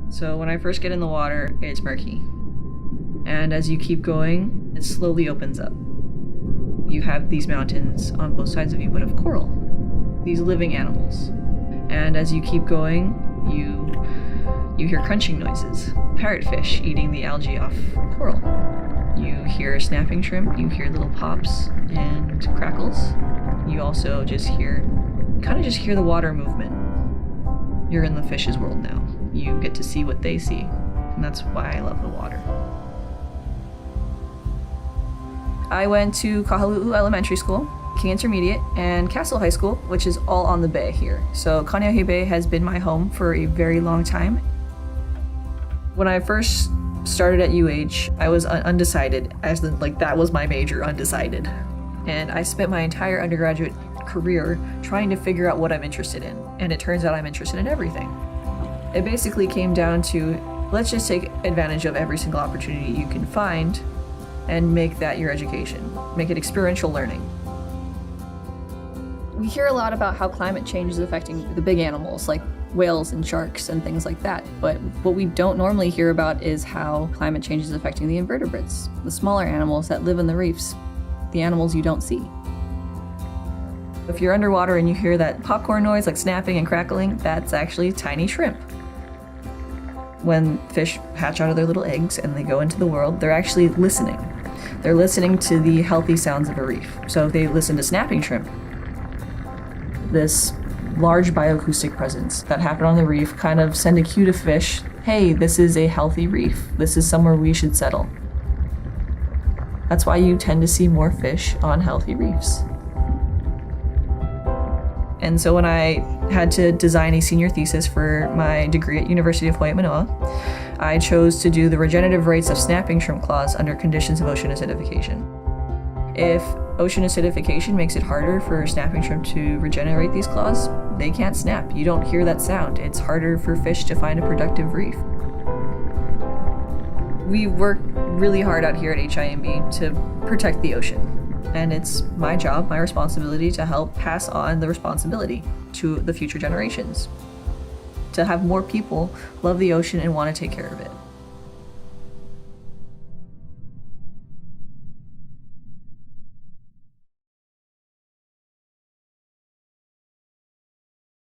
So when I first get in the water, it's murky. And as you keep going, it slowly opens up. You have these mountains on both sides of you, but of coral, these living animals. And as you keep going, you hear crunching noises, parrotfish eating the algae off coral. You hear snapping shrimp, you hear little pops and crackles. You also just hear the water movement. You're in the fish's world now. You get to see what they see, and that's why I love the water. I went to Kahaluu Elementary School, King Intermediate, and Castle High School, which is all on the bay here. So Kaneohe Bay has been my home for a very long time. When I first started at UH, I was undecided, that was my major, undecided. And I spent my entire undergraduate career trying to figure out what I'm interested in, and it turns out I'm interested in everything. It basically came down to, let's just take advantage of every single opportunity you can find and make that your education. Make it experiential learning. We hear a lot about how climate change is affecting the big animals like whales and sharks and things like that, but what we don't normally hear about is how climate change is affecting the invertebrates, the smaller animals that live in the reefs, the animals you don't see. If you're underwater and you hear that popcorn noise like snapping and crackling, that's actually tiny shrimp. When fish hatch out of their little eggs and they go into the world, they're actually listening. They're listening to the healthy sounds of a reef. So if they listen to snapping shrimp, this large bioacoustic presence that happened on the reef kind of send a cue to fish, hey, this is a healthy reef. This is somewhere we should settle. That's why you tend to see more fish on healthy reefs. And so when I had to design a senior thesis for my degree at University of Hawaii Manoa, I chose to do the regenerative rates of snapping shrimp claws under conditions of ocean acidification. If ocean acidification makes it harder for snapping shrimp to regenerate these claws, they can't snap. You don't hear that sound. It's harder for fish to find a productive reef. We work really hard out here at HIMB to protect the ocean. And it's my job, my responsibility to help pass on the responsibility to the future generations. To have more people love the ocean and want to take care of it.